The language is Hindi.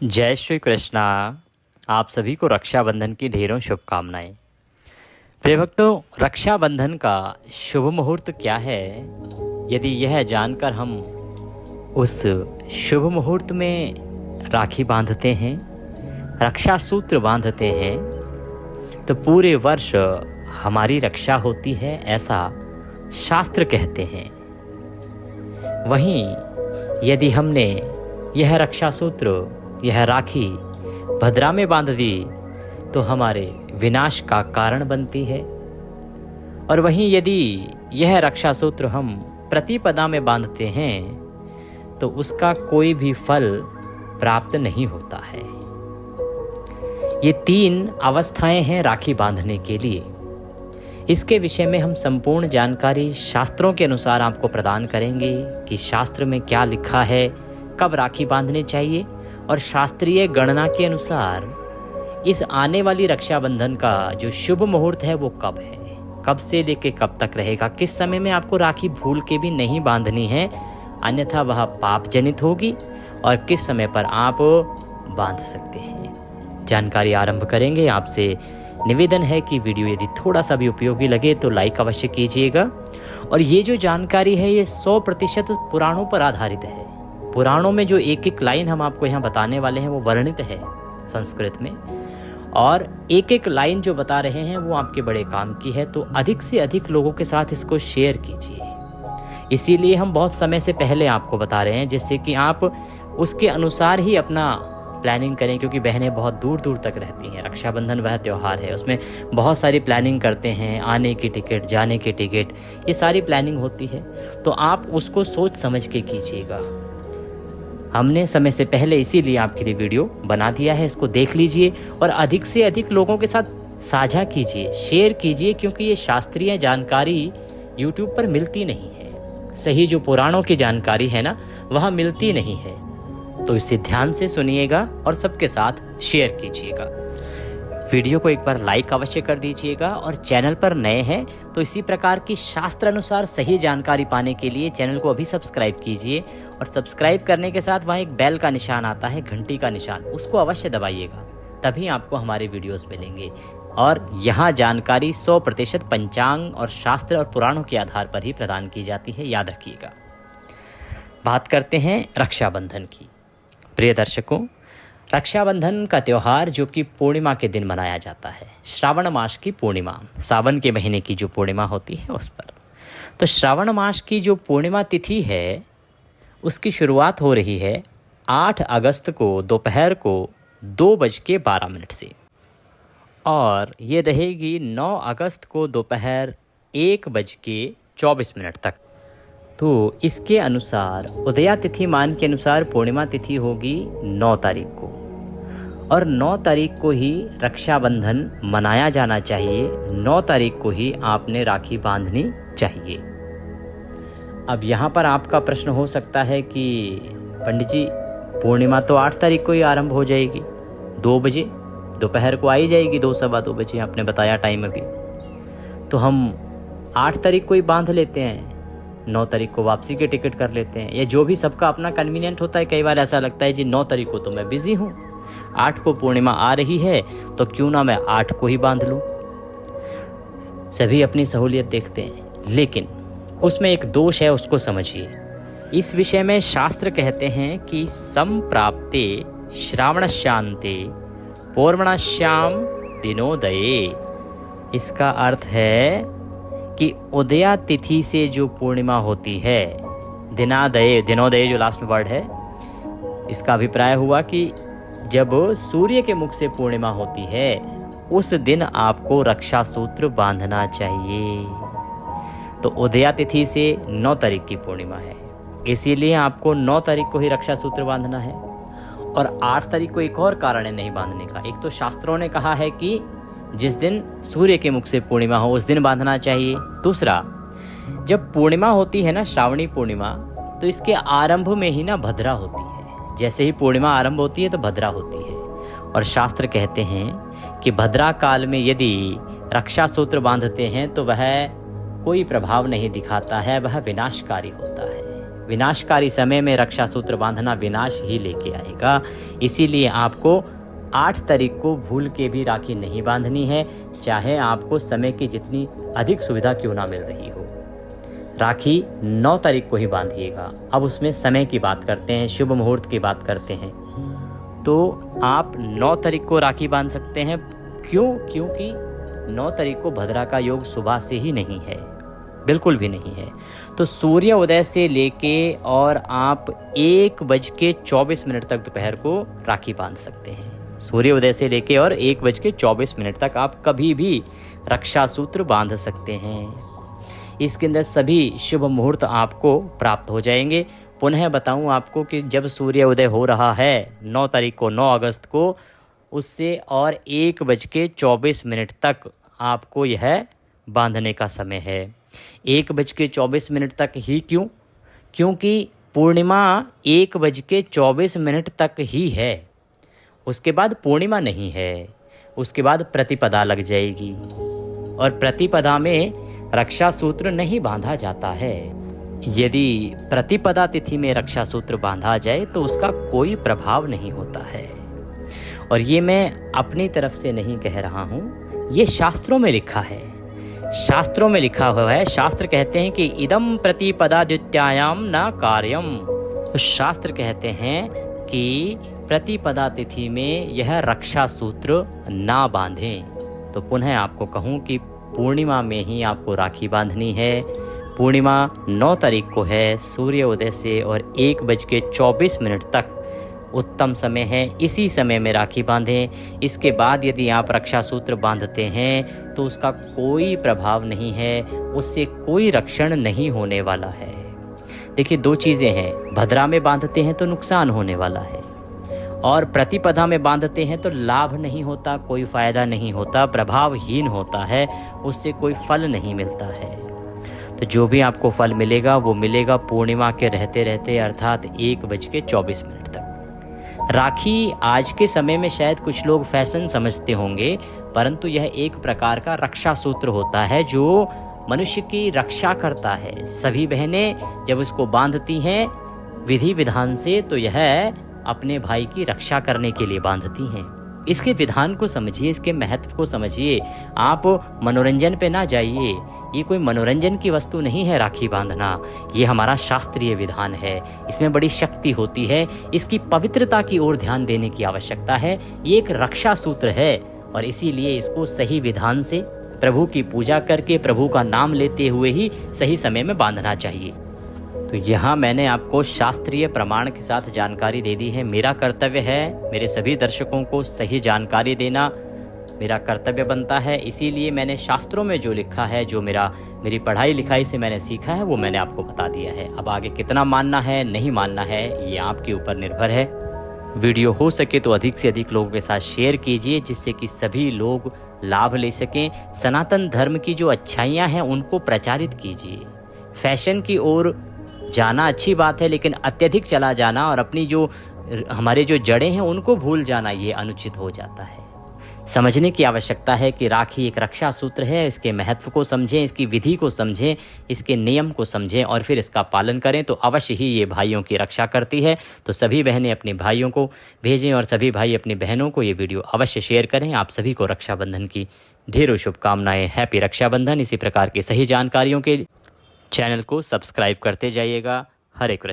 जय श्री कृष्णा। आप सभी को रक्षाबंधन की ढेरों शुभकामनाएं। प्रिय भक्तों, रक्षाबंधन का शुभ मुहूर्त क्या है? यदि यह जानकर हम उस शुभ मुहूर्त में राखी बांधते हैं, रक्षा सूत्र बांधते हैं, तो पूरे वर्ष हमारी रक्षा होती है, ऐसा शास्त्र कहते हैं। वहीं यदि हमने यह रक्षा सूत्र, यह राखी भद्रा में बांध दी तो हमारे विनाश का कारण बनती है। और वहीं यदि यह रक्षा सूत्र हम प्रतिपदा में बांधते हैं तो उसका कोई भी फल प्राप्त नहीं होता है। ये 3 अवस्थाएं हैं राखी बांधने के लिए। इसके विषय में हम संपूर्ण जानकारी शास्त्रों के अनुसार आपको प्रदान करेंगे कि शास्त्र में क्या लिखा है, कब राखी बांधनी चाहिए, और शास्त्रीय गणना के अनुसार इस आने वाली रक्षाबंधन का जो शुभ मुहूर्त है वो कब है, कब से लेके कब तक रहेगा, किस समय में आपको राखी भूल के भी नहीं बांधनी है, अन्यथा वह पाप जनित होगी, और किस समय पर आप बांध सकते हैं। जानकारी आरंभ करेंगे। आपसे निवेदन है कि वीडियो यदि थोड़ा सा भी उपयोगी लगे तो लाइक अवश्य कीजिएगा। और ये जो जानकारी है ये 100% पुराणों पर आधारित है। पुराणों में जो एक एक लाइन हम आपको यहाँ बताने वाले हैं वो वर्णित है संस्कृत में, और एक एक लाइन जो बता रहे हैं वो आपके बड़े काम की है। तो अधिक से अधिक लोगों के साथ इसको शेयर कीजिए। इसीलिए हम बहुत समय से पहले आपको बता रहे हैं, जिससे कि आप उसके अनुसार ही अपना प्लानिंग करें, क्योंकि बहनें बहुत दूर दूर तक रहती हैं। रक्षाबंधन वह त्यौहार है, उसमें बहुत सारी प्लानिंग करते हैं, आने की टिकट, जाने की टिकट, ये सारी प्लानिंग होती है। तो आप उसको सोच समझ के कीजिएगा। हमने समय से पहले इसीलिए आपके लिए वीडियो बना दिया है, इसको देख लीजिए और अधिक से अधिक लोगों के साथ साझा कीजिए, शेयर कीजिए, क्योंकि ये शास्त्रीय जानकारी YouTube पर मिलती नहीं है। सही जो पुराणों की जानकारी है ना, वह मिलती नहीं है। तो इसे ध्यान से सुनिएगा और सबके साथ शेयर कीजिएगा। वीडियो को एक बार लाइक अवश्य कर दीजिएगा, और चैनल पर नए हैं तो इसी प्रकार की शास्त्र अनुसार सही जानकारी पाने के लिए चैनल को अभी सब्सक्राइब कीजिए। और सब्सक्राइब करने के साथ वहाँ एक बेल का निशान आता है, घंटी का निशान, उसको अवश्य दबाइएगा, तभी आपको हमारे वीडियोस मिलेंगे। और यहाँ जानकारी 100% पंचांग और शास्त्र और पुराणों के आधार पर ही प्रदान की जाती है, याद रखिएगा। बात करते हैं रक्षाबंधन की। प्रिय दर्शकों, रक्षाबंधन का त्यौहार जो कि पूर्णिमा के दिन मनाया जाता है, श्रावण मास की पूर्णिमा, सावन के महीने की जो पूर्णिमा होती है उस पर। तो श्रावण मास की जो पूर्णिमा तिथि है उसकी शुरुआत हो रही है 8 अगस्त को दोपहर को 2:12 से, और ये रहेगी 9 अगस्त को दोपहर 1:24 तक। तो इसके अनुसार उदया तिथि मान के अनुसार पूर्णिमा तिथि होगी 9 तारीख को, और 9 तारीख को ही रक्षाबंधन मनाया जाना चाहिए। 9 तारीख को ही आपने राखी बांधनी चाहिए। अब यहाँ पर आपका प्रश्न हो सकता है कि पंडित जी, पूर्णिमा तो 8 तारीख को ही आरंभ हो जाएगी, 2 बजे दोपहर को आई जाएगी, 2 सवा 2 बजे आपने बताया टाइम अभी, तो हम 8 तारीख को ही बांध लेते हैं, 9 तारीख को वापसी के टिकट कर लेते हैं, या जो भी सबका अपना कन्वीनियंट होता है। कई बार ऐसा लगता है जी 9 तारीख को तो मैं बिजी हूँ, 8 को पूर्णिमा आ रही है, तो क्यों ना मैं 8 को ही बांध लूँ। सभी अपनी सहूलियत देखते हैं, लेकिन उसमें एक दोष है, उसको समझिए। इस विषय में शास्त्र कहते हैं कि संप्राप्ते श्रावणस्यान्ते पौर्णश्याम दिनोदये। इसका अर्थ है कि उदया तिथि से जो पूर्णिमा होती है, दिनोदय जो लास्ट में वर्ड है, इसका अभिप्राय हुआ कि जब सूर्य के मुख से पूर्णिमा होती है उस दिन आपको रक्षा सूत्र बांधना चाहिए। तो उदया तिथि से 9 तारीख की पूर्णिमा है, इसीलिए आपको 9 तारीख को ही रक्षा सूत्र बांधना है। और 8 तारीख को एक और कारण है नहीं बांधने का। एक तो शास्त्रों ने कहा है कि जिस दिन सूर्य के मुख से पूर्णिमा हो उस दिन बांधना चाहिए। दूसरा, जब पूर्णिमा होती है ना, श्रावणी पूर्णिमा, तो इसके आरंभ में ही ना भद्रा होती है। जैसे ही पूर्णिमा आरंभ होती है तो भद्रा होती है, और शास्त्र कहते हैं कि भद्रा काल में यदि रक्षा सूत्र बांधते हैं तो वह कोई प्रभाव नहीं दिखाता है, वह विनाशकारी होता है। विनाशकारी समय में रक्षा सूत्र बांधना विनाश ही लेके आएगा। इसीलिए आपको 8 तारीख को भूल के भी राखी नहीं बांधनी है, चाहे आपको समय की जितनी अधिक सुविधा क्यों ना मिल रही हो। राखी 9 तारीख को ही बांधिएगा। अब उसमें समय की बात करते हैं, शुभ मुहूर्त की बात करते हैं। तो आप 9 तारीख को राखी बांध सकते हैं। क्योंकि 9 तारीख को भद्रा का योग सुबह से ही नहीं है, बिल्कुल भी नहीं है। तो सूर्य उदय से लेके और आप 1:24 तक दोपहर को राखी बांध सकते हैं। सूर्य उदय से लेके और 1:24 तक आप कभी भी रक्षा सूत्र बांध सकते हैं। इसके अंदर सभी शुभ मुहूर्त आपको प्राप्त हो जाएंगे। पुनः बताऊं आपको कि जब सूर्य उदय हो रहा है 9 तारीख को, 9 अगस्त को, उससे और 1:24 तक आपको यह बांधने का समय है। 1:24 तक ही क्यों? क्योंकि पूर्णिमा 1:24 तक ही है। उसके बाद पूर्णिमा नहीं है, उसके बाद प्रतिपदा लग जाएगी और प्रतिपदा में रक्षा सूत्र नहीं बांधा जाता है। यदि प्रतिपदा तिथि में रक्षा सूत्र बांधा जाए तो उसका कोई प्रभाव नहीं होता है। और ये मैं अपनी तरफ से नहीं कह रहा हूँ, ये शास्त्रों में लिखा है। शास्त्रों में लिखा हुआ है। शास्त्र कहते हैं कि इदम प्रतिपदा द्वितीयायाम न कार्यम। तो शास्त्र कहते हैं कि प्रतिपदा तिथि में यह रक्षा सूत्र ना बांधें। तो पुनः आपको कहूँ कि पूर्णिमा में ही आपको राखी बांधनी है। पूर्णिमा 9 तारीख को है, सूर्य उदय से और 1:24 तक उत्तम समय है। इसी समय में राखी बांधें। इसके बाद यदि आप रक्षा सूत्र बांधते हैं तो उसका कोई प्रभाव नहीं है, उससे कोई रक्षण नहीं होने वाला है। देखिए, 2 चीज़ें हैं। भद्रा में बांधते हैं तो नुकसान होने वाला है, और प्रतिपदा में बांधते हैं तो लाभ नहीं होता, कोई फायदा नहीं होता, प्रभावहीन होता है, उससे कोई फल नहीं मिलता है। तो जो भी आपको फल मिलेगा वो मिलेगा पूर्णिमा के रहते रहते, अर्थात 1:24 तक। राखी आज के समय में शायद कुछ लोग फैशन समझते होंगे, परंतु यह एक प्रकार का रक्षा सूत्र होता है जो मनुष्य की रक्षा करता है। सभी बहनें जब उसको बांधती हैं विधि विधान से, तो यह अपने भाई की रक्षा करने के लिए बांधती हैं। इसके विधान को समझिए, इसके महत्व को समझिए। आप मनोरंजन पे ना जाइए। ये कोई मनोरंजन की वस्तु नहीं है राखी बांधना, ये हमारा शास्त्रीय विधान है। इसमें बड़ी शक्ति होती है, इसकी पवित्रता की ओर ध्यान देने की आवश्यकता है। ये एक रक्षा सूत्र है और इसीलिए इसको सही विधान से प्रभु की पूजा करके, प्रभु का नाम लेते हुए ही सही समय में बांधना चाहिए। तो यहाँ मैंने आपको शास्त्रीय प्रमाण के साथ जानकारी दे दी है। मेरा कर्तव्य है मेरे सभी दर्शकों को सही जानकारी देना, मेरा कर्तव्य बनता है। इसीलिए मैंने शास्त्रों में जो लिखा है, जो मेरी पढ़ाई लिखाई से मैंने सीखा है, वो मैंने आपको बता दिया है। अब आगे कितना मानना है नहीं मानना है ये आपके ऊपर निर्भर है। वीडियो हो सके तो अधिक से अधिक लोगों के साथ शेयर कीजिए, जिससे कि सभी लोग लाभ ले सकें। सनातन धर्म की जो अच्छाइयाँ हैं उनको प्रचारित कीजिए। फैशन की ओर जाना अच्छी बात है, लेकिन अत्यधिक चला जाना और अपनी जो हमारे जो जड़ें हैं उनको भूल जाना, ये अनुचित हो जाता है। समझने की आवश्यकता है कि राखी एक रक्षा सूत्र है। इसके महत्व को समझें, इसकी विधि को समझें, इसके नियम को समझें और फिर इसका पालन करें तो अवश्य ही ये भाइयों की रक्षा करती है। तो सभी बहनें अपने भाइयों को भेजें और सभी भाई अपनी बहनों को ये वीडियो अवश्य शेयर करें। आप सभी को रक्षाबंधन की ढेरों शुभकामनाएं। हैप्पी रक्षाबंधन। इसी प्रकार की सही जानकारियों के चैनल को सब्सक्राइब करते जाइएगा। हरे कृष्ण।